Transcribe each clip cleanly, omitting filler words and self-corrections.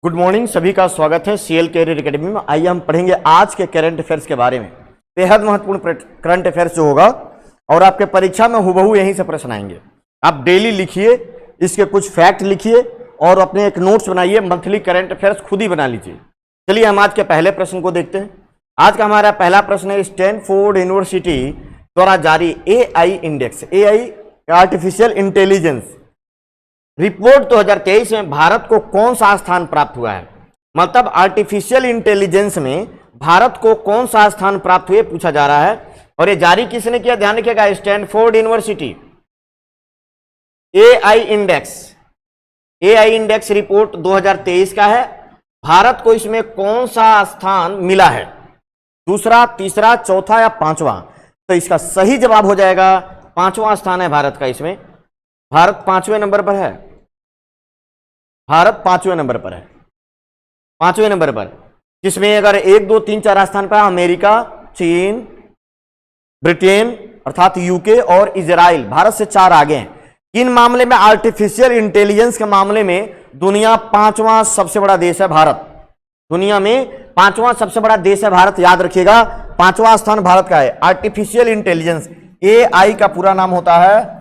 Good morning, सभी का स्वागत है सीएल कैरियर एकेडमी में। आइए हम पढ़ेंगे आज के करंट अफेयर्स के बारे में। बेहद महत्वपूर्ण करंट अफेयर्स जो होगा और आपके परीक्षा में हुबहू यहीं से प्रश्न आएंगे। आप डेली लिखिए, इसके कुछ फैक्ट लिखिए और अपने एक नोट्स बनाइए। मंथली करंट अफेयर्स खुद ही बना लीजिए। चलिए हम आज के पहले प्रश्न को देखते हैं। आज का हमारा पहला प्रश्न है, स्टैनफोर्ड यूनिवर्सिटी द्वारा जारी AI index, AI artificial intelligence report 2023 में भारत को कौन सा स्थान प्राप्त हुआ है। मतलब आर्टिफिशियल इंटेलिजेंस में भारत को कौन सा स्थान प्राप्त हुए पूछा जा रहा है। और ये जारी किसने किया, ध्यान रखिएगा, Stanford university. AI index report 2023 का है। भारत को इसमें कौन सा स्थान मिला है, दूसरा, तीसरा, चौथा या पांचवा? तो इसका सही जवाब हो जाएगा पांचवा स्थान है भारत का। इसमें भारत पांचवें नंबर पर है। भारत पांचवें नंबर पर है, पांचवें नंबर पर, जिसमें अगर 1, 2, 3, 4 स्थान पर अमेरिका, चीन, ब्रिटेन अर्थात यूके और इजराइल भारत से 4 आगे हैं। किन मामले में? आर्टिफिशियल इंटेलिजेंस के मामले में दुनिया 5वां सबसे बड़ा देश है भारत। दुनिया में 5वां सबसे बड़ा देश है भारत, याद रखिएगा। 5वां स्थान भारत का है। आर्टिफिशियल इंटेलिजेंस, एआई का पूरा नाम होता है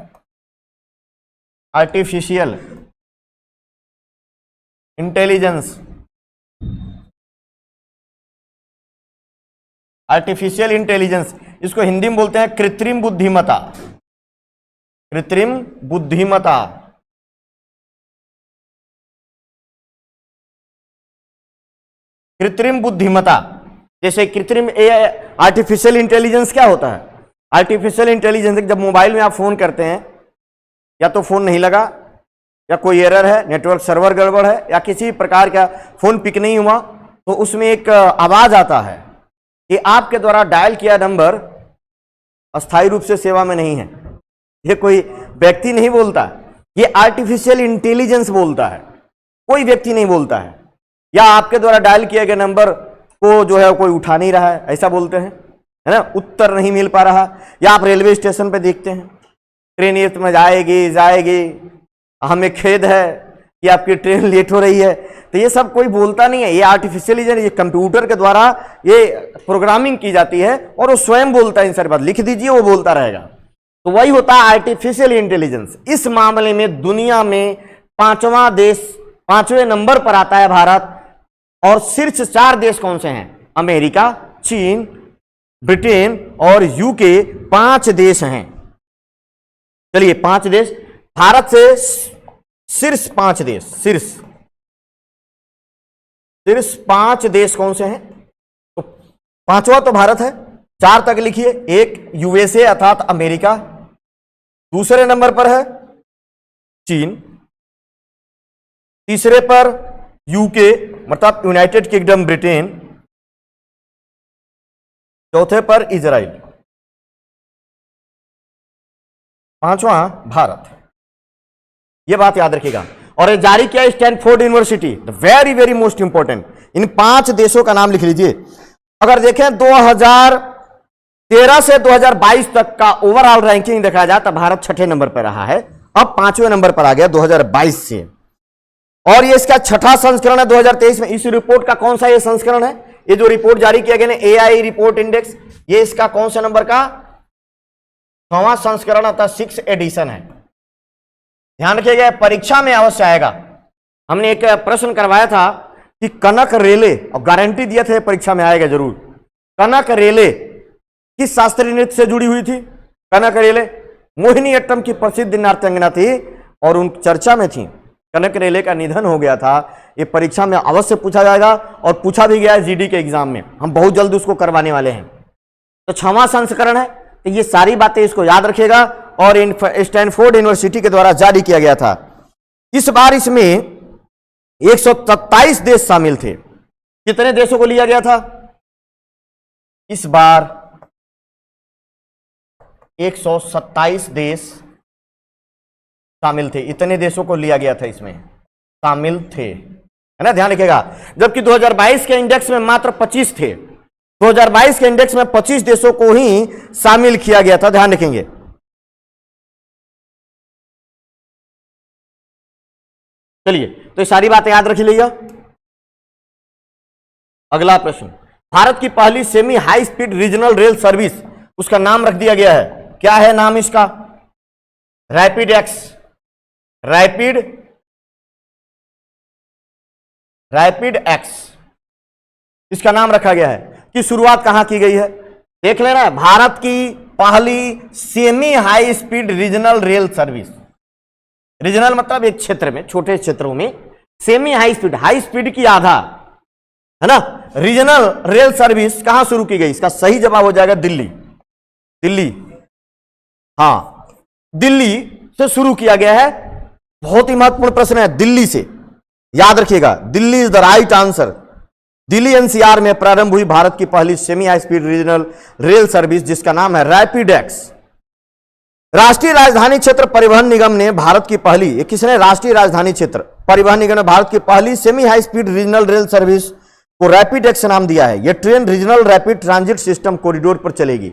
आर्टिफिशियल इंटेलिजेंस। आर्टिफिशियल इंटेलिजेंस, इसको हिंदी में बोलते हैं कृत्रिम बुद्धिमत्ता। कृत्रिम बुद्धिमत्ता, कृत्रिम बुद्धिमत्ता। जैसे कृत्रिम आर्टिफिशियल इंटेलिजेंस क्या होता है? आर्टिफिशियल इंटेलिजेंस, जब मोबाइल में आप फोन करते हैं, या तो फोन नहीं लगा, या कोई एरर है, नेटवर्क सर्वर गड़बड़ है, या किसी प्रकार का फोन पिक नहीं हुआ, तो उसमें एक आवाज आता है कि आपके द्वारा डायल किया नंबर अस्थायी रूप से सेवा में नहीं है। ये कोई व्यक्ति नहीं बोलता, ये आर्टिफिशियल इंटेलिजेंस बोलता है, कोई व्यक्ति नहीं बोलता है। या आपके द्वारा डायल किया गया नंबर को जो है कोई उठा नहीं रहा है, ऐसा बोलते हैं, है ना, उत्तर नहीं मिल पा रहा। या आप रेलवे स्टेशन पे देखते हैं, ट्रेन ये में जाएगी, हमें खेद है कि आपकी ट्रेन लेट हो रही है, तो ये सब कोई बोलता नहीं है। ये आर्टिफिशियल, ये कंप्यूटर के द्वारा ये प्रोग्रामिंग की जाती है और वो स्वयं बोलता है। इन सारी बात लिख दीजिए, वो बोलता रहेगा। तो वही होता है आर्टिफिशियल इंटेलिजेंस। इस मामले में दुनिया में 5वां देश, 5वें नंबर पर आता है भारत। और शीर्ष 4 देश कौन से हैं? अमेरिका, चीन, ब्रिटेन और यूके, 5 देश हैं। चलिए 5 देश, भारत से शीर्ष 5 देश, शीर्ष 5 देश कौन से हैं? तो 5वां तो भारत है। 4 तक लिखिए। 1 यूएसए अर्थात अमेरिका, दूसरे नंबर पर है चीन, तीसरे पर यूके मतलब यूनाइटेड किंगडम ब्रिटेन, चौथे पर इजराइल, 5वां भारत। यह बात याद रखिएगा। और ये जारी किया Stanford University, very very most important. इन 5 देशों का नाम लिख लीजिए। अगर देखें 2013 से 2022 तक का ओवरऑल रैंकिंग देखा जाए तो भारत 6ठे नंबर पर रहा है, अब 5वें नंबर पर आ गया 2022 से। और ये इसका 6ठा संस्करण है 2023 में। इस रिपोर्ट का कौन सा ये संस्करण है? ये जो रिपोर्ट जारी किया गया एआई रिपोर्ट इंडेक्स, ये इसका कौन सा नंबर का? 6वां संस्करण अर्थात 6th एडिशन है। ध्यान रखिएगा, परीक्षा में अवश्य आएगा। हमने एक प्रश्न करवाया था कि कनक रेले, और गारंटी दिया था परीक्षा में आएगा जरूर। कनक रेले किस शास्त्रीय नृत्य से जुड़ी हुई थी? कनक रेले मोहिनीअट्टम की प्रसिद्ध नाट्यांगना थी और उन चर्चा में थी। कनक रेले का निधन हो गया था। ये परीक्षा में अवश्य पूछा जाएगा और पूछा भी गया है जीडी के एग्जाम में। हम बहुत जल्द उसको करवाने वाले हैं। तो 6वां संस्करण है, तो ये सारी बातें इसको याद रखिएगा। और स्टैनफोर्ड यूनिवर्सिटी के द्वारा जारी किया गया था। इस बार इसमें 127 देश शामिल थे। कितने देशों को लिया गया था? इस बार 127 देश शामिल थे। इतने देशों को लिया गया था, इसमें शामिल थे, है ना, ध्यान रखिएगा। जबकि 2022 के इंडेक्स में मात्र 25 थे। 2022 के इंडेक्स में 25 देशों को ही शामिल किया गया था, ध्यान रखेंगे। चलिए, तो ये सारी बातें याद रख लीजिएगा। अगला प्रश्न, भारत की पहली semi high speed regional rail service, उसका नाम रख दिया गया है, क्या है नाम इसका? Rapid x. रैपिड एक्स इसका नाम रखा गया है। कि शुरुआत कहां की गई है देख लेना है, भारत की पहली semi high speed regional rail service. Regional मतलब एक क्षेत्र में, छोटे क्षेत्रों में, सेमी हाई स्पीड की आधा, है ना। रीजनल रेल सर्विस कहां शुरू की गई? इसका सही जवाब हो जाएगा दिल्ली। हाँ, दिल्ली से शुरू किया गया है। बहुत ही महत्वपूर्ण प्रश्न है, दिल्ली से, याद रखिएगा, Delhi is the right answer. Delhi NCR में प्रारंभ हुई भारत की पहली semi high speed regional rail service, जिसका नाम है रैपिड एक्स। राष्ट्रीय राजधानी क्षेत्र परिवहन निगम ने भारत की पहली, ये किसने? राष्ट्रीय राजधानी क्षेत्र परिवहन निगम ने भारत की पहली semi high speed regional rail service को रैपिड एक्स नाम दिया है। यह train regional rapid transit system corridor पर चलेगी,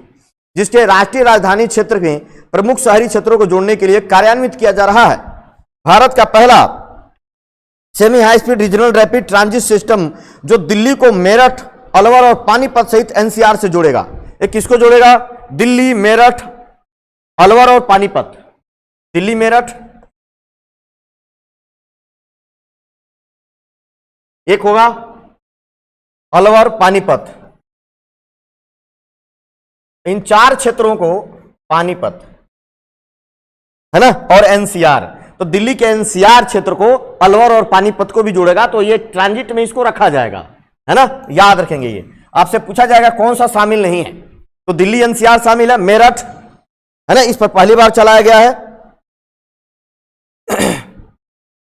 जिसके राष्ट्रीय राजधानी क्षेत्र में प्रमुख शहरी क्षेत्रों को जोड़ने के लिए कार्यान्वित किया जा रहा है। भारत का पहला semi high speed regional rapid transit system जो दिल्ली को मेरठ, अलवर और पानीपत सहित एनसीआर से जोड़ेगा। ये किसको जोड़ेगा? दिल्ली, मेरठ, अलवर और पानीपत। दिल्ली, मेरठ, एक होगा अलवर, पानीपत, इन चार क्षेत्रों को पानीपत, है ना, और एनसीआर। तो दिल्ली के एनसीआर क्षेत्र को अलवर और पानीपत को भी जोड़ेगा, तो ये ट्रांजिट में इसको रखा जाएगा, है ना, याद रखेंगे। ये आपसे पूछा जाएगा कौन सा शामिल नहीं है, तो दिल्ली एनसीआर शामिल है। मेरठ, है ना, इस पर पहली बार चलाया गया है।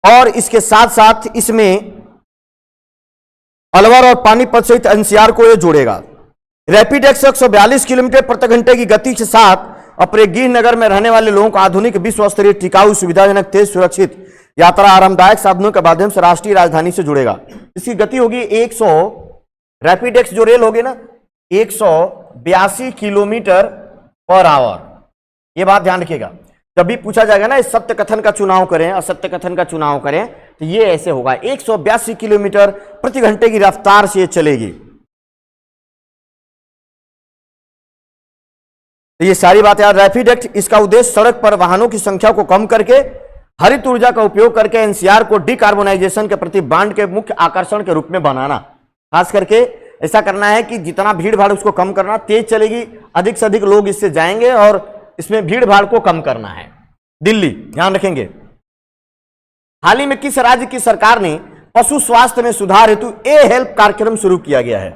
और इसके साथ साथ इसमें अलवर और पानीपत सहित एनसीआर को यह जोड़ेगा। रैपिड एक्स 142 किलोमीटर प्रति घंटे की गति के साथ अपने गृह नगर में रहने वाले लोगों को आधुनिक, विश्व स्तरीय, टिकाऊ, सुविधाजनक, तेज, सुरक्षित यात्रा, आरामदायक साधनों के माध्यम से राष्ट्रीय राजधानी से जुड़ेगा। इसकी गति होगी 100, रैपिड एक्स जो रेल होगी ना, 182 किलोमीटर पर आवर। यह बात ध्यान रखिएगा, जब भी पूछा जाएगा ना सत्य कथन का चुनाव करें, असत्य कथन का चुनाव करें, तो ये ऐसे होगा, 182 किलोमीटर प्रति घंटे की रफ्तार से ये चलेगी। तो ये सारी बातें यार। रैपिड एक्ट, इसका उद्देश्य सड़क पर वाहनों की संख्या को कम करके हरित ऊर्जा का उपयोग करके एनसीआर को डिकार्बोनाइजेशन के प्रति बांड के मुख्य आकर्षण के रूप में बनाना। खास करके ऐसा करना है कि जितना भीड़ भाड़ उसको कम करना, तेज चलेगी, अधिक से अधिक लोग इससे जाएंगे और इसमें भीड़ भाड़ को कम करना है। दिल्ली, ध्यान रखेंगे। हाल ही में किस राज्य की सरकार ने पशु स्वास्थ्य में सुधार हेतु ए हेल्प कार्यक्रम शुरू किया गया है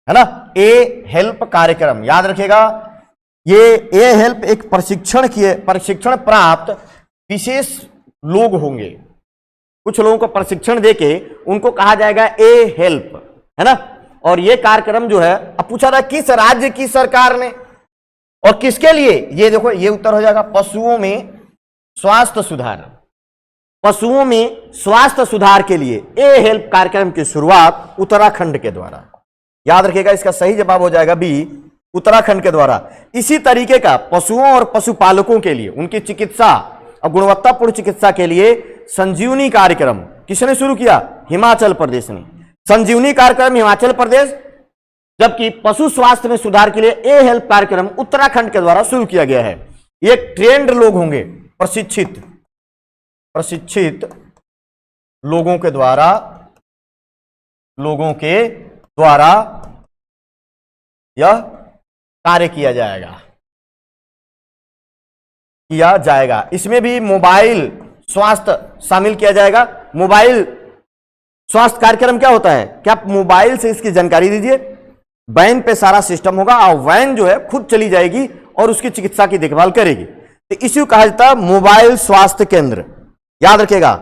ना? ए हेल्प कार्यक्रम, याद रखिएगा, ये ए हेल्प एक प्रशिक्षण प्राप्त विशेष लोग होंगे। कुछ लोगों को प्रशिक्षण देके उनको कहा जाएगा ए हेल्प, है ना। और ये कार्यक्रम जो है, अब पूछा था किस राज्य की सरकार ने और किसके लिए, ये देखो, ये उत्तर हो जाएगा पशुओं में स्वास्थ्य सुधार। पशुओं में स्वास्थ्य सुधार के लिए ए हेल्प कार्यक्रम की शुरुआत उत्तराखंड के द्वारा, याद रखिएगा। इसका सही जवाब हो जाएगा बी, उत्तराखंड के द्वारा। इसी तरीके का पशुओं और पशुपालकों के लिए उनकी चिकित्सा और गुणवत्तापूर्ण चिकित्सा के लिए संजीवनी कार्यक्रम किसने शुरू किया? हिमाचल प्रदेश ने। संजीवनी कार्यक्रम हिमाचल प्रदेश, जबकि पशु स्वास्थ्य में सुधार के लिए ए हेल्प कार्यक्रम उत्तराखंड के द्वारा शुरू किया गया है। ये ट्रेंड लोग होंगे, प्रशिक्षित लोगों के द्वारा यह कार्य किया जाएगा। इसमें भी मोबाइल स्वास्थ्य शामिल किया जाएगा। मोबाइल स्वास्थ्य कार्यक्रम क्या होता है? क्या आप मोबाइल से इसकी जानकारी दीजिए। वैन पे सारा सिस्टम होगा और वैन जो है खुद चली जाएगी और उसकी चिकित्सा की देखभाल करेगी। तो इसी को कहा जाता है मोबाइल स्वास्थ्य केंद्र, याद रखिएगा।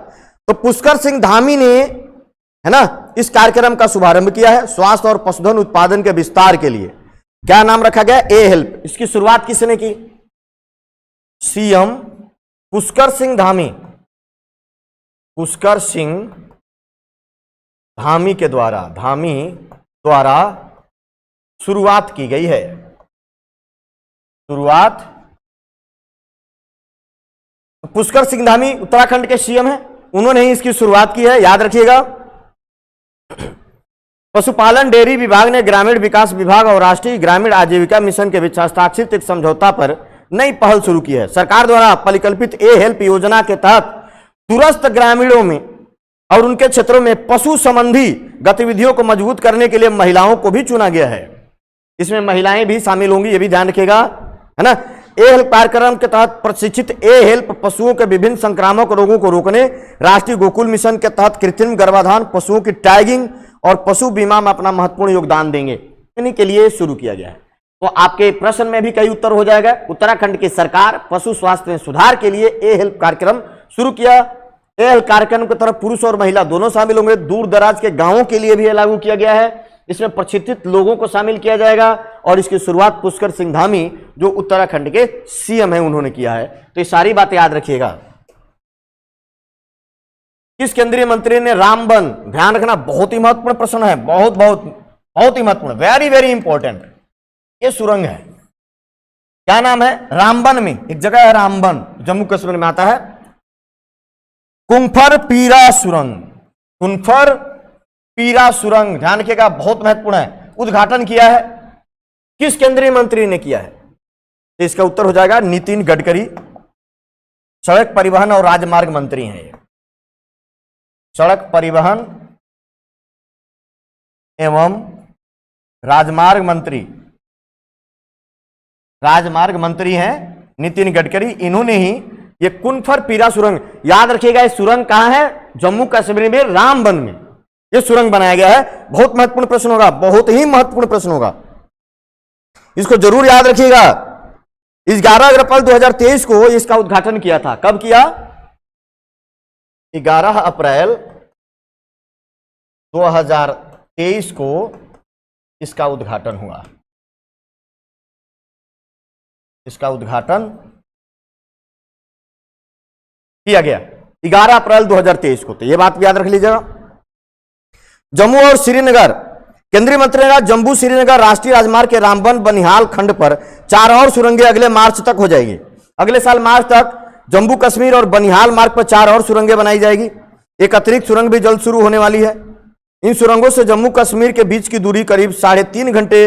तो पुष्कर सिंह धामी ने, है ना, इस कार्यक्रम का शुभारंभ किया है स्वास्थ्य और पशुधन उत्पादन के विस्तार के लिए। क्या नाम रखा गया? ए हेल्प। इसकी शुरुआत किसने की? सीएम पुष्कर सिंह धामी। पुष्कर सिंह धामी द्वारा शुरुआत की गई है। पुष्कर सिंह धामी उत्तराखंड के सीएम हैं, उन्होंने ही इसकी शुरुआत की है, याद रखिएगा। पशुपालन डेयरी विभाग ने ग्रामीण विकास विभाग और राष्ट्रीय ग्रामीण आजीविका मिशन के बीच हस्ताक्षरित एक समझौता पर नई पहल शुरू की है। सरकार द्वारा परिकल्पित ए हेल्प योजना के तहत दूरस्थ ग्रामीणों में और उनके क्षेत्रों में पशु संबंधी गतिविधियों को मजबूत करने के लिए महिलाओं को भी चुना गया है। इसमें महिलाएं भी शामिल होंगी, ये भी ध्यान रखिएगा, है ना। ए हेल्प कार्यक्रम के तहत प्रशिक्षित ए हेल्प पशुओं के विभिन्न संक्रामक रोगों को रोकने, राष्ट्रीय गोकुल मिशन के तहत कृत्रिम गर्भाधान, पशुओं की टैगिंग और पशु बीमा में अपना महत्वपूर्ण योगदान देंगे, इन्हीं के लिए शुरू किया गया है। तो आपके प्रश्न में भी कई उत्तर हो जाएगा। उत्तराखंड की सरकार पशु स्वास्थ्य में सुधार के लिए ए हेल्प कार्यक्रम शुरू किया। ए हेल्प कार्यक्रम की तरफ पुरुष और महिला दोनों शामिल होंगे। दूर दराज के गांवों के लिए भी यह लागू किया गया है। इसमें प्रशिक्षित लोगों को शामिल किया जाएगा और इसकी शुरुआत पुष्कर सिंह धामी जो उत्तराखंड के सीएम हैं उन्होंने किया है। तो ये सारी बातें याद रखिएगा। किस केंद्रीय मंत्री ने रामबन, ध्यान रखना बहुत ही महत्वपूर्ण प्रश्न है, बहुत बहुत बहुत ही महत्वपूर्ण, वेरी वेरी इंपॉर्टेंट। ये सुरंग है, क्या नाम है? रामबन में एक जगह है रामबन, जम्मू कश्मीर में आता है, कुंफर पीरा सुरंग, कुंफर पीरा सुरंग, ध्यान रखिएगा बहुत महत्वपूर्ण है। उद्घाटन किया है किस केंद्रीय मंत्री ने किया है? तो इसका उत्तर हो जाएगा नितिन गडकरी, सड़क परिवहन और राजमार्ग मंत्री हैं ये, सड़क परिवहन एवं राजमार्ग मंत्री हैं नितिन गडकरी। इन्होंने ही ये कुंफर पीरा सुरंग, याद रखिएगा, ये सुरंग कहां है? जम्मू कश्मीर में रामबन में ये सुरंग बनाया गया है। बहुत महत्वपूर्ण प्रश्न होगा, बहुत ही महत्वपूर्ण प्रश्न होगा, इसको जरूर याद रखिएगा। 11 अप्रैल 2023 को इसका उद्घाटन किया था। कब किया? 11 अप्रैल 2023 को इसका उद्घाटन हुआ। इसका उद्घाटन किया गया 11 अप्रैल 2023 को, तो यह बात भी याद रख लीजिएगा। जम्मू और श्रीनगर, केंद्रीय मंत्री ने कहा जम्मू श्रीनगर राष्ट्रीय राजमार्ग के रामबन बनिहाल खंड पर 4 और सुरंगें अगले मार्च तक हो जाएगी। अगले साल मार्च तक जम्मू कश्मीर और बनिहाल मार्ग पर 4 और सुरंगें बनाई जाएगी। एक अतिरिक्त सुरंग भी जल्द शुरू होने वाली है। इन सुरंगों से जम्मू कश्मीर के बीच की दूरी करीब 3.5 घंटे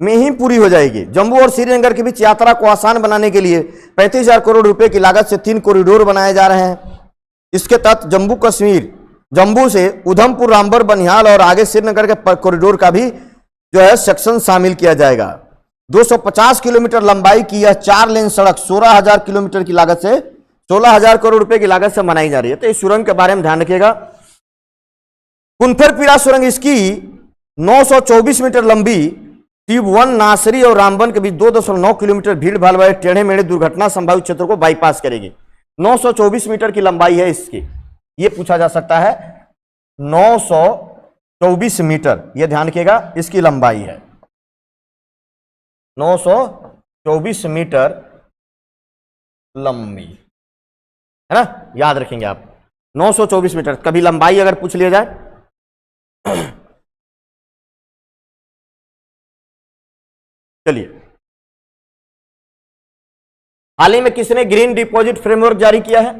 में ही पूरी हो जाएगी। जम्मू और श्रीनगर के बीच यात्रा को आसान बनाने के लिए 35,000 करोड़ रुपए की लागत से 3 कॉरिडोर बनाए जा रहे हैं। इसके तहत जम्मू से उधमपुर, रामबन, बनिहाल और आगे श्रीनगर के कॉरिडोर का भी जो है सेक्शन शामिल किया जाएगा। 250 किलोमीटर लंबाई की यह 4 लेन सड़क 16,000 किलोमीटर की लागत से 16,000 करोड़ रुपए की लागत से बनाई जा रही है। तो इस सुरंग के बारे में ध्यान रखिएगा। कुंफर पीरा सुरंग इसकी 924 मीटर लंबी ट्यूब 1 नासरी और रामबन के बीच 2.9 किलोमीटर भीड़ भाड़ वाले टेढ़े मेढ़े दुर्घटना संभावित क्षेत्रों को बाईपास करेगी। 924 मीटर की लंबाई है इसकी, ये पूछा जा सकता है। 924 मीटर, ये ध्यान रखिएगा, इसकी लंबाई है 924 मीटर लंबी, है ना, याद रखेंगे आप 924 मीटर। कभी लंबाई अगर पूछ लिया जाए चलिए, हाल ही में किसने ग्रीन डिपॉजिट फ्रेमवर्क जारी किया है?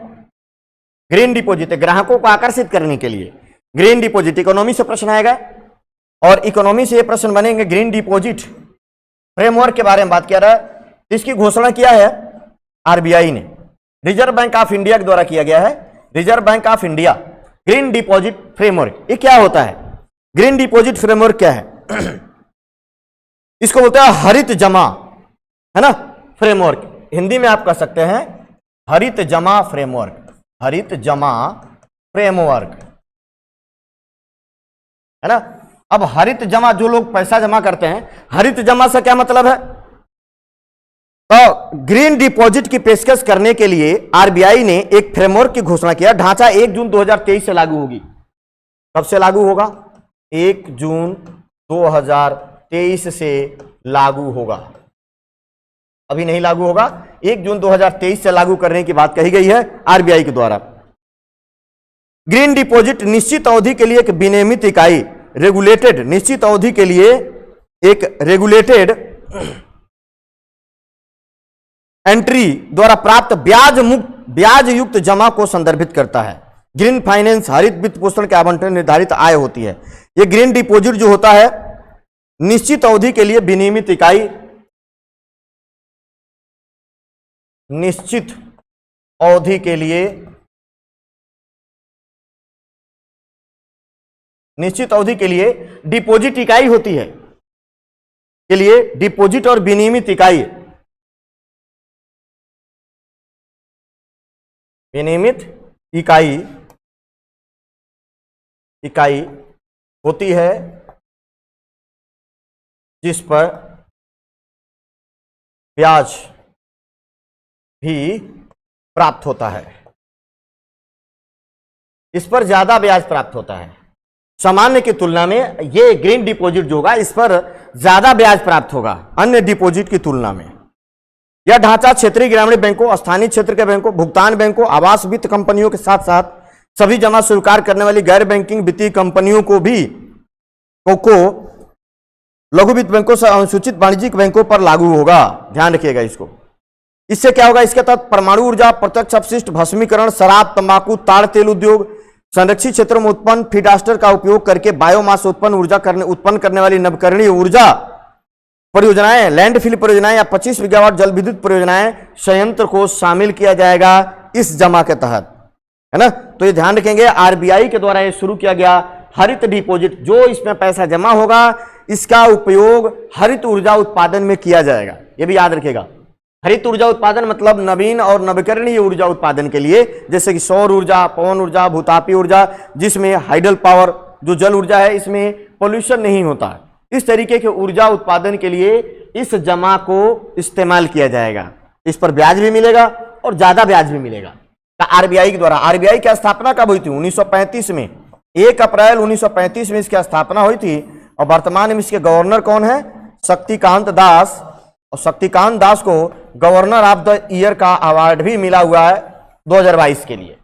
ग्रीन डिपॉजिट ग्राहकों को आकर्षित करने के लिए ग्रीन डिपॉजिट, इकोनॉमी से प्रश्न आएगा और इकोनॉमी से ये प्रश्न बनेंगे। ग्रीन डिपॉजिट फ्रेमवर्क के बारे में बात किया रहा है। इसकी घोषणा किया है आरबीआई ने, रिजर्व बैंक ऑफ इंडिया के द्वारा किया गया है। Reserve bank of India green deposit framework, ये क्या होता है? ग्रीन डिपॉजिट फ्रेमवर्क क्या है? इसको बोलते हैं हरित जमा, है ना, फ्रेमवर्क। हिंदी में आप कह सकते हैं हरित जमा फ्रेमवर्क, हरित जमा फ्रेमवर्क, है ना। अब हरित जमा, जो लोग पैसा जमा करते हैं, हरित जमा से क्या मतलब है? तो ग्रीन डिपॉजिट की पेशकश करने के लिए आरबीआई ने एक फ्रेमवर्क की घोषणा किया। ढांचा 1 जून 2023 से लागू होगी। कब से लागू होगा? 1 जून 2023 से लागू होगा, अभी नहीं लागू होगा। 1 जून 2023 से लागू करने की बात कही गई है आरबीआई के द्वारा। ग्रीन डिपॉजिट निश्चित अवधि के लिए एक विनियमित इकाई, रेगुलेटेड, निश्चित अवधि के लिए एक रेगुलेटेड एंट्री द्वारा प्राप्त ब्याज युक्त जमा को संदर्भित करता है। ग्रीन फाइनेंस हरित वित्त पोषण के आवंटन निर्धारित आय होती है। ये ग्रीन डिपॉजिट जो होता है निश्चित अवधि के लिए विनियमित इकाई, निश्चित अवधि के लिए, निश्चित अवधि के लिए डिपॉजिट इकाई होती है, के लिए डिपॉजिट और विनियमित इकाई, विनियमित इकाई इकाई होती है जिस पर ब्याज भी प्राप्त होता है, इस पर ज्यादा ब्याज प्राप्त होता है। सामान्य की तुलना में ये ग्रीन डिपॉजिट जो होगा इस पर ज्यादा ब्याज प्राप्त होगा अन्य डिपॉजिट की तुलना में। यह ढांचा क्षेत्रीय ग्रामीण बैंकों, स्थानीय क्षेत्र के बैंकों, भुगतान बैंकों, आवास वित्त कंपनियों के साथ साथ सभी जमा स्वीकार करने वाली गैर बैंकिंग वित्तीय कंपनियों को भी लघु वित्त बैंकों से अनुसूचित वाणिज्यिक बैंकों पर लागू होगा। ध्यान रखिएगा इसको। इससे क्या होगा, इसके तहत परमाणु ऊर्जा, प्रत्यक्ष अपशिष्ट, भस्मीकरण, शराब, तंबाकू, ताड़ तेल उद्योग, संरक्षित क्षेत्रों में उत्पन्न फीडास्टर का उपयोग करके बायोमास उत्पन्न करने वाली नवकरणीय ऊर्जा परियोजनाएं, लैंडफिल परियोजनाएं या 25 गीगावाट जल विद्युत परियोजनाएं संयंत्र को शामिल किया जाएगा इस जमा के तहत, है ना। तो ये ध्यान रखेंगे, आरबीआई के द्वारा ये शुरू किया गया हरित डिपॉजिट, जो इसमें पैसा जमा होगा इसका उपयोग हरित ऊर्जा उत्पादन में किया जाएगा। ये भी याद रखेगा। हरित ऊर्जा उत्पादन मतलब नवीन और नवीकरणीय ऊर्जा उत्पादन के लिए, जैसे कि सौर ऊर्जा, पवन ऊर्जा, भूतापीय ऊर्जा, जिसमें हाइडल पावर जो जल ऊर्जा है इसमें पोल्यूशन नहीं होता। इस तरीके के ऊर्जा उत्पादन के लिए इस जमा को इस्तेमाल किया जाएगा। इस पर ब्याज भी मिलेगा और ज्यादा ब्याज भी मिलेगा। आरबीआई के द्वारा, आरबीआई की स्थापना कब हुई थी? 1935 में, 1 अप्रैल 1935 में इसकी स्थापना हुई थी। और वर्तमान में इसके गवर्नर कौन है? शक्तिकांत दास। और शक्तिकांत दास को गवर्नर ऑफ द ईयर का अवार्ड भी मिला हुआ है 2022 के लिए।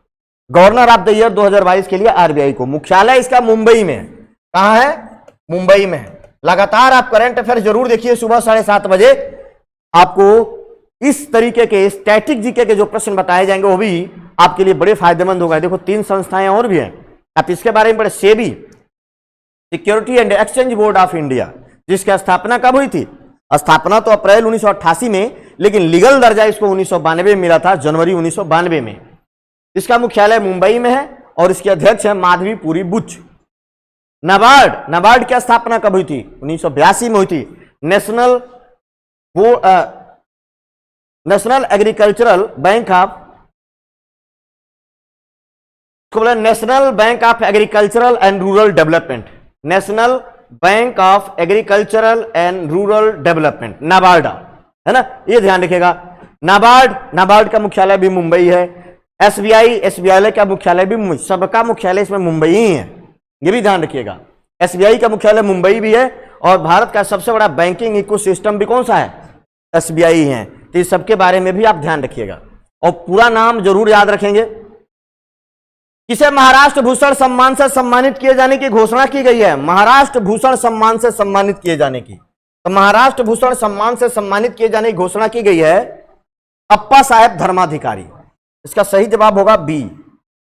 गवर्नर ऑफ द ईयर 2022 के लिए आरबीआई को। मुख्यालय इसका मुंबई में है। कहां है? मुंबई में है। लगातार आप करंट अफेयर जरूर देखिए, सुबह 7:30 बजे आपको इस तरीके के स्टैटिक जीके के जो प्रश्न बताए जाएंगे वो भी आपके लिए बड़े फायदेमंद होगा। देखो 3 संस्थाएं और भी हैं, आप इसके बारे में पढ़े। SEBI, security and exchange board of India, जिसकी स्थापना कब हुई थी? स्थापना तो अप्रैल 1988 में, लेकिन लीगल दर्जा इसको 1992 में मिला था, जनवरी 1992 में। इसका मुख्यालय मुंबई में है और इसके अध्यक्ष है माधवीपुरी बुच। नाबार्ड, नाबार्ड की स्थापना कब हुई थी? 1982 में हुई थी। National Agricultural Bank of, National Bank of Agricultural and Rural Development, National Bank of Agricultural and Rural Development, नाबार्डा, है ना। ये ध्यान रखिएगा। नाबार्ड का मुख्यालय भी मुंबई है। एसबीआई का मुख्यालय भी मुंबई, सबका मुख्यालय इसमें मुंबई ही है, ये भी ध्यान रखिएगा। एसबीआई का मुख्यालय मुंबई भी है और भारत का सबसे बड़ा बैंकिंग इकोसिस्टम भी कौन सा है? एसबीआई है। तो इस सबके बारे में भी आप ध्यान रखिएगा और पूरा नाम जरूर याद रखेंगे। किसे महाराष्ट्र भूषण सम्मान से सम्मानित किए जाने की घोषणा की गई है? महाराष्ट्र भूषण सम्मान से सम्मानित किए जाने की, तो महाराष्ट्र भूषण सम्मान से सम्मानित किए जाने की घोषणा की गई है अप्पा साहेब धर्माधिकारी। इसका सही जवाब होगा बी,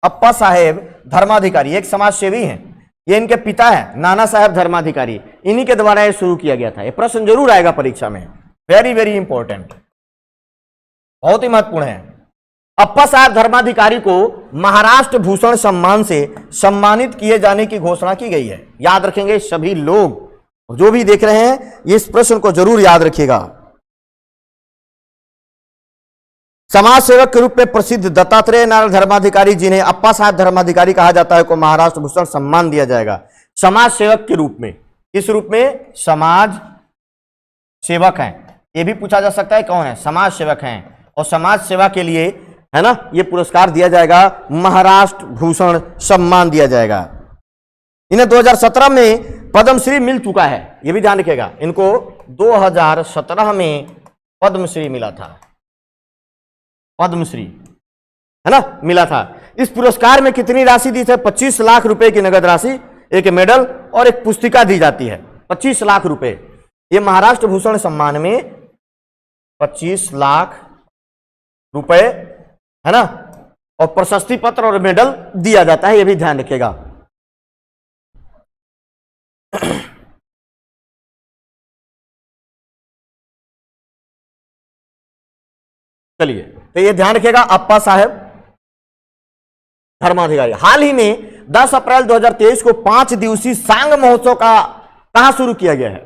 अप्पा साहेब धर्माधिकारी। एक समाज सेवी हैं, ये इनके पिता हैं नाना साहेब धर्माधिकारी, इन्हीं के द्वारा ये शुरू किया गया था। ये प्रश्न जरूर आएगा परीक्षा में, वेरी वेरी इंपॉर्टेंट, बहुत ही महत्वपूर्ण है। अप्पा साहेब धर्माधिकारी को महाराष्ट्र भूषण सम्मान से सम्मानित किए जाने की घोषणा की गई है। याद रखेंगे सभी लोग जो भी देख रहे हैं, इस प्रश्न को जरूर याद रखिएगा। समाज सेवक के रूप में प्रसिद्ध दत्तात्रेय नारायण धर्माधिकारी, जिन्हें अप्पा साहेब धर्माधिकारी कहा जाता है, को महाराष्ट्र भूषण सम्मान दिया जाएगा। समाज सेवक के रूप में, किस रूप में? समाज सेवक हैं। यह भी पूछा जा सकता है कौन है? समाज सेवक हैं। और समाज सेवा के लिए, है ना, यह पुरस्कार दिया जाएगा, महाराष्ट्र भूषण सम्मान दिया जाएगा। इन्हें 2017 में पद्मश्री मिल चुका है, यह भी ध्यान रखिएगा। इनको 2017 में पद्मश्री मिला था, पद्मश्री, है ना, मिला था। इस पुरस्कार में कितनी राशि दी थी? 25 लाख रुपए की नगद राशि, एक मेडल और एक पुस्तिका दी जाती है। 25 लाख रुपए। ये महाराष्ट्र भूषण सम्मान में 25 लाख रुपए, है ना, और प्रशस्ति पत्र और मेडल दिया जाता है, यह भी ध्यान रखिएगा। चलिए, तो ये ध्यान रखिएगा, अप्पा साहेब धर्माधिकारी। हाल ही में 10 अप्रैल 2023 को 5 दिवसीय सांग महोत्सव का कहां शुरू किया गया है?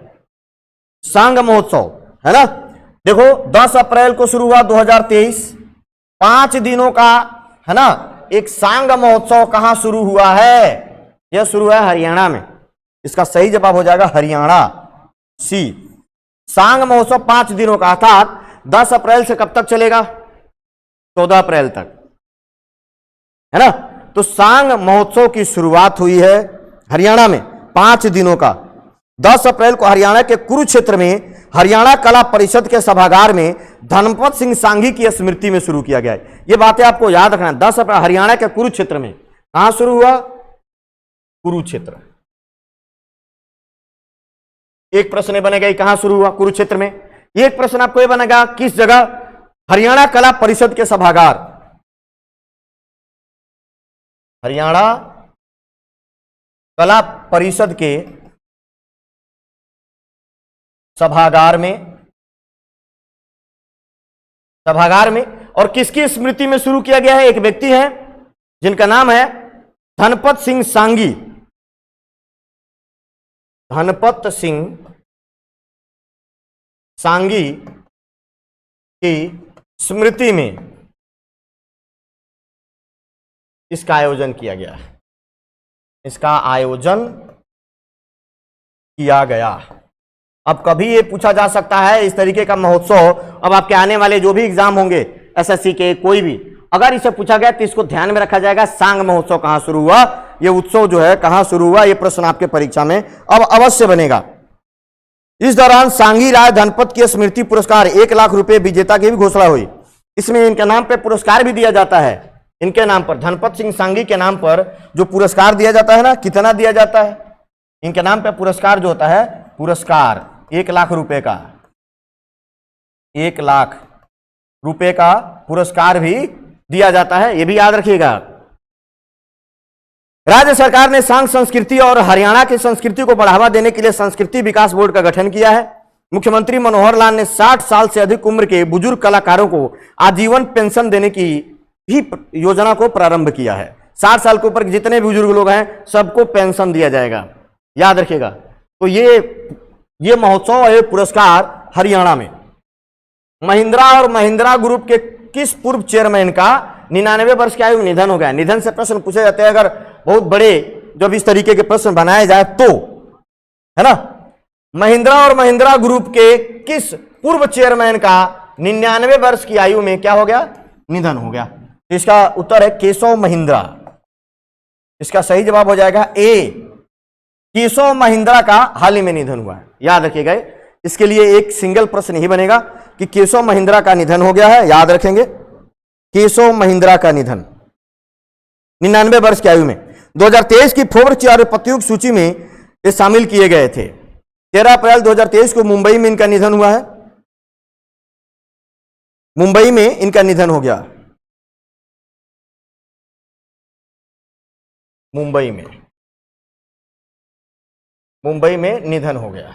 सांग महोत्सव, है ना। देखो 10 अप्रैल को शुरू हुआ 2023, 5 दिनों का, है ना, एक सांग महोत्सव कहां शुरू हुआ है? यह शुरू है हरियाणा में। इसका सही जवाब हो जाएगा हरियाणा, सी। सांग महोत्सव 5 दिनों का, अर्थात 10 अप्रैल से कब तक चलेगा? 14 अप्रैल तक, है ना। तो सांग महोत्सव की शुरुआत हुई है हरियाणा में 5 दिनों का। 10 अप्रैल को हरियाणा के कुरुक्षेत्र में हरियाणा कला परिषद के सभागार में धनपत सिंह सांघी की स्मृति में शुरू किया गया है। ये बातें आपको याद रखना है। 10 अप्रैल हरियाणा के कुरुक्षेत्र में, कहां शुरू हुआ? कुरुक्षेत्र। एक प्रश्न बनेगा कहां शुरू हुआ? कुरुक्षेत्र में। एक प्रश्न आपको यह बनेगा किस जगह? हरियाणा कला परिषद के सभागार, हरियाणा कला परिषद के सभागार में और किसकी स्मृति में शुरू किया गया है? एक व्यक्ति है जिनका नाम है धनपत सिंह सांगी। धनपत सिंह सांगी की स्मृति में इसका आयोजन किया गया है। इसका आयोजन किया गया। अब कभी ये पूछा जा सकता है इस तरीके का महोत्सव, अब आपके आने वाले जो भी एग्जाम होंगे एसएससी के, कोई भी, अगर इसे पूछा गया तो इसको ध्यान में रखा जाएगा, सांग महोत्सव कहां शुरू हुआ, ये उत्सव जो है कहां शुरू हुआ, ये प्रश्न आपके परीक्षा में अब अवश्य बनेगा। इस दौरान सांगी राय धनपत की स्मृति पुरस्कार 1 लाख रुपए विजेता की भी घोषणा हुई। इसमें इनके नाम पे पुरस्कार भी दिया जाता है। इनके नाम पर, धनपत सिंह सांगी के नाम पर जो पुरस्कार दिया जाता है ना, कितना दिया जाता है? इनके नाम पे पुरस्कार जो होता है, पुरस्कार 1 लाख रुपए का, 1 लाख रुपए का पुरस्कार भी दिया जाता है, यह भी याद रखिएगा। राज्य सरकार ने सांग संस्कृति और हरियाणा की संस्कृति को बढ़ावा देने के लिए संस्कृति विकास बोर्ड का गठन किया है। मुख्यमंत्री मनोहर लाल ने 60 साल से अधिक उम्र के बुजुर्ग कलाकारों को आजीवन पेंशन देने की भी योजना को प्रारंभ किया है। 60 साल के ऊपर जितने भी बुजुर्ग लोग हैं सबको पेंशन दिया जाएगा, याद रखिएगा। तो ये महोत्सव और ये पुरस्कार हरियाणा में। महिंद्रा और महिंद्रा ग्रुप के किस पूर्व चेयरमैन का 99 वर्ष की आयु में निधन हो गया? निधन से प्रश्न पूछे जाते हैं, अगर बहुत बड़े जब इस तरीके के प्रश्न बनाए जाए तो, है ना। महिंद्रा और महिंद्रा ग्रुप के किस पूर्व चेयरमैन का 99 वर्ष की आयु में क्या हो गया? निधन हो गया। इसका उत्तर है केशव महिंद्रा। इसका सही जवाब हो जाएगा ए, केशव महिंद्रा का हाल ही में निधन हुआ है, याद रखिएगा। इसके लिए एक सिंगल प्रश्न ही बनेगा कि केशव महिंद्रा का निधन हो गया है, याद रखेंगे। केशव महिंद्रा का निधन 99 वर्ष की आयु में। 2023 की फोर्ब्स और प्रतियुक्त सूची में ये शामिल किए गए थे। 13 अप्रैल 2023 को मुंबई में इनका निधन हुआ है। मुंबई में इनका निधन हो गया, मुंबई में निधन हो गया,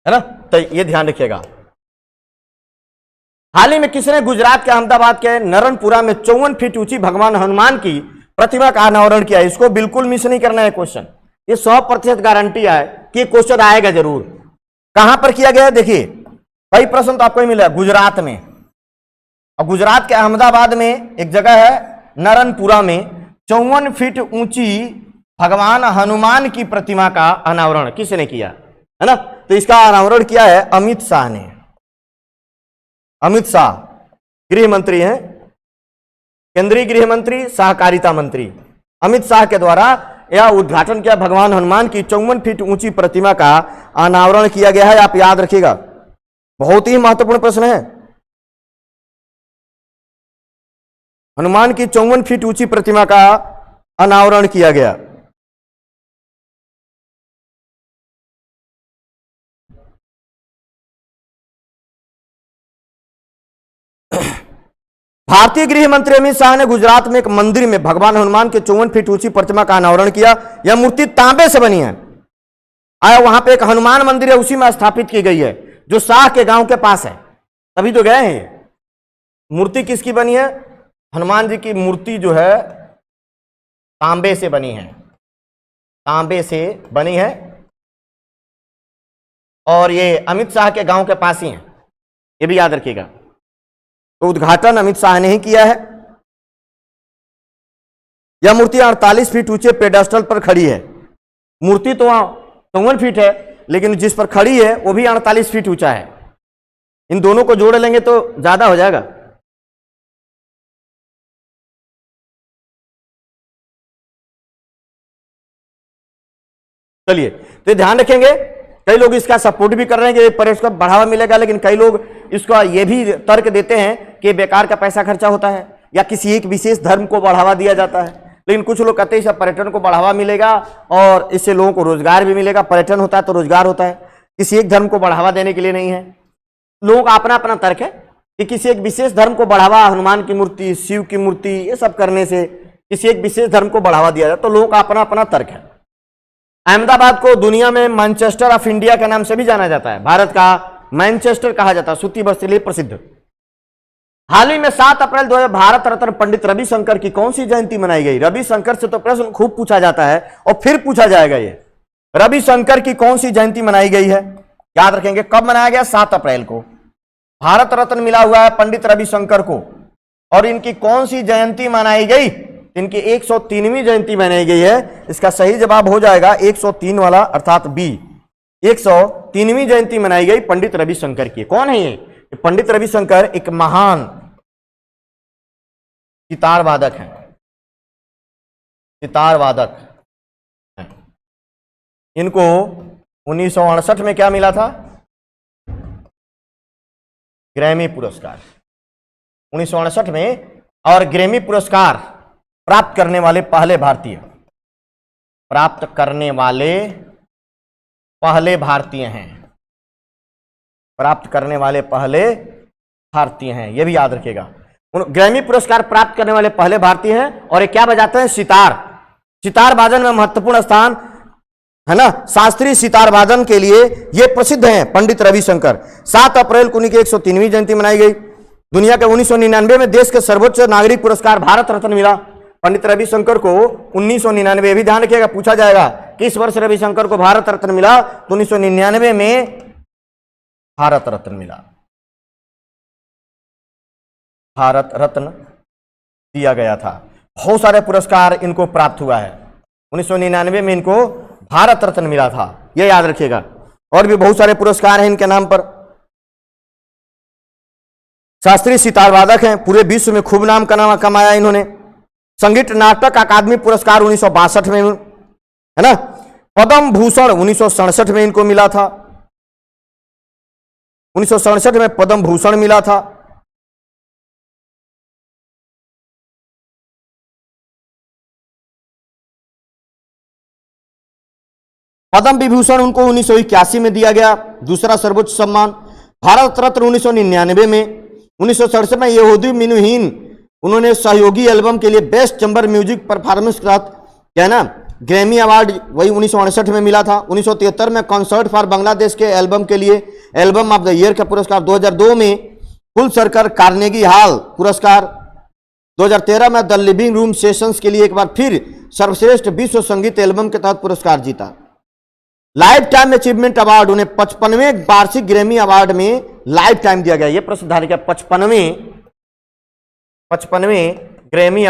है ना। तो ये ध्यान रखिएगा। हाल ही में किसने गुजरात के अहमदाबाद के नरणपुरा में 54 फीट ऊंची भगवान हनुमान की प्रतिमा का अनावरण किया? इसको बिल्कुल मिस नहीं करना है क्वेश्चन, ये 100% गारंटी है कि क्वेश्चन आएगा जरूर। कहां पर किया गया? देखिए कई प्रश्न तो आपको ही मिला, गुजरात में। और गुजरात के अहमदाबाद में एक जगह है नरणपुरा में 54 फीट ऊंची भगवान हनुमान की प्रतिमा का अनावरण किसने किया, है ना। तो इसका अनावरण किया है अमित शाह ने। अमित शाह गृह मंत्री हैं, केंद्रीय गृह मंत्री, सहकारिता मंत्री। अमित शाह के द्वारा यह उद्घाटन किया, भगवान हनुमान की 54 फीट ऊंची प्रतिमा का अनावरण किया गया है, आप याद रखिएगा। बहुत ही महत्वपूर्ण प्रश्न है। हनुमान की 54 फीट ऊंची प्रतिमा का अनावरण किया गया। भारतीय गृह मंत्री अमित शाह ने गुजरात में एक मंदिर में भगवान हनुमान के 54 फीट ऊंची प्रतिमा का अनावरण किया। यह मूर्ति तांबे से बनी है। आया वहां पे एक हनुमान मंदिर है, उसी में स्थापित की गई है, जो शाह के गांव के पास है। तभी तो गए हैं। मूर्ति किसकी बनी है? हनुमान जी की मूर्ति जो है तांबे से बनी है, तांबे से बनी है, और ये अमित शाह के गांव के पास ही है, ये भी याद रखिएगा। तो उद्घाटन अमित शाह ने ही किया है। यह मूर्ति 48 फीट ऊंचे पेडेस्टल पर खड़ी है। मूर्ति तो 54 फीट है, लेकिन जिस पर खड़ी है वो भी 48 फीट ऊंचा है। इन दोनों को जोड़ लेंगे तो ज्यादा हो जाएगा। चलिए, तो ध्यान रखेंगे। कई लोग इसका सपोर्ट भी कर रहे हैं कि पर्यटन को बढ़ावा मिलेगा, लेकिन कई लोग इसका ये भी तर्क देते हैं कि बेकार का पैसा खर्चा होता है या किसी एक विशेष धर्म को बढ़ावा दिया जाता है। लेकिन कुछ लोग कहते हैं इससे पर्यटन को बढ़ावा मिलेगा और इससे लोगों को रोजगार भी मिलेगा। पर्यटन होता है तो रोजगार होता है, किसी एक धर्म को बढ़ावा देने के लिए नहीं है। लोगों का अपना अपना तर्क है कि किसी एक विशेष धर्म को बढ़ावा, हनुमान की मूर्ति, शिव की मूर्ति, ये सब करने से किसी एक विशेष धर्म को बढ़ावा दिया जाए, तो लोगों का अपना अपना तर्क है। अहमदाबाद को दुनिया में मैनचेस्टर ऑफ इंडिया के नाम से भी जाना जाता है। भारत का मैनचेस्टर कहा जाता है, सूती वस्त्र के लिए प्रसिद्ध। हाल ही में 7 अप्रैल 2000 भारत रत्न पंडित रविशंकर की कौन सी जयंती मनाई गई? रविशंकर से तो प्रश्न खूब पूछा जाता है और फिर पूछा जाएगा ये, रविशंकर की कौन सी जयंती मनाई गई है? याद रखेंगे, कब मनाया गया? 7 अप्रैल को भारत रत्न मिला हुआ है पंडित रविशंकर को। और इनकी कौन सी जयंती मनाई गई? इनकी 103वीं जयंती मनाई गई है। इसका सही जवाब हो जाएगा 103 वाला, अर्थात बी। 103वीं जयंती मनाई गई पंडित रविशंकर की। कौन है ये? पंडित रविशंकर एक महान सितार वादक हैं, सितार वादक हैं। इनको 1968 में क्या मिला था? ग्रैमी पुरस्कार 1968 में। और ग्रैमी पुरस्कार प्राप्त करने वाले पहले भारतीय, प्राप्त करने वाले पहले भारतीय हैं, प्राप्त करने वाले पहले भारतीय हैं, यह भी याद रखिएगा। ग्रैमी पुरस्कार प्राप्त करने वाले पहले भारतीय हैं। और ये क्या बजाते हैं? सितार। सितार वादन में महत्वपूर्ण स्थान है ना, शास्त्रीय सितार वादन के लिए ये प्रसिद्ध हैं पंडित रविशंकर। 7 अप्रैल को उनकी 103वीं जयंती मनाई गई। दुनिया के 1999 में देश के सर्वोच्च नागरिक पुरस्कार भारत रत्न मिला पंडित रविशंकर को। 1999 भी ध्यान रखिएगा, पूछा जाएगा किस वर्ष रविशंकर को भारत रत्न मिला, तो 1999 में भारत रत्न मिला, भारत रत्न दिया गया था। बहुत सारे पुरस्कार इनको प्राप्त हुआ है। 1999 में इनको भारत रत्न मिला था, यह याद रखिएगा। और भी बहुत सारे पुरस्कार हैं इनके नाम पर। शास्त्रीय सितार वादक हैं, पूरे विश्व में खूब नाम कमाया इन्होंने। संगीत नाटक अकादमी पुरस्कार 1962 में है ना। पद्म भूषण 1967 में इनको मिला था, 1967 में पद्म भूषण मिला था। पद्म विभूषण उनको 1981 में दिया गया, दूसरा सर्वोच्च सम्मान। भारत रत्न 1999 में। 1967 में यहूदी मिनुहीन उन्होंने सहयोगी एल्बम के लिए बेस्ट चैम्बर म्यूजिक परफॉर्मेंस का क्या है ना ग्रैमी अवार्ड वही 1968 में मिला था। 1973 में कॉन्सर्ट फॉर बांग्लादेश के एल्बम के लिए एल्बम ऑफ द ईयर का पुरस्कार। 2002 में फुल सर्कल कार्नेगी हॉल पुरस्कार। 2013 में द लिविंग रूम सेशंस के लिए एक बार फिर सर्वश्रेष्ठ विश्व संगीत एल्बम के तहत पुरस्कार जीता। लाइफ टाइम अचीवमेंट अवार्ड उन्हें 55वें वार्षिक ग्रैमी अवार्ड में लाइफ टाइम दिया गया। यह प्रश्न धारण किया 55वें ग्रैमी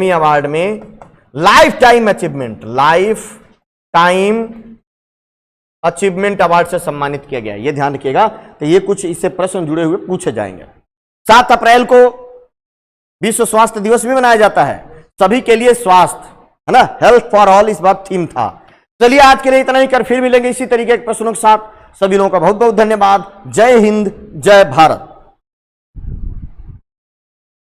अवार्ड में लाइफ टाइम अचीवमेंट अवार्ड से सम्मानित किया गया। यह ध्यान रखिएगा। तो ये कुछ इससे प्रश्न जुड़े हुए पूछे जाएंगे। 7 अप्रैल को विश्व स्वास्थ्य दिवस भी मनाया जाता है। सभी के लिए स्वास्थ्य है ना, हेल्थ फॉर ऑल इस बात थीम था। चलिए आज के लिए इतना ही, कर फिर मिलेंगे इसी तरीके के प्रश्नों के साथ। सभी लोगों का बहुत बहुत धन्यवाद। जय हिंद, जय भारत।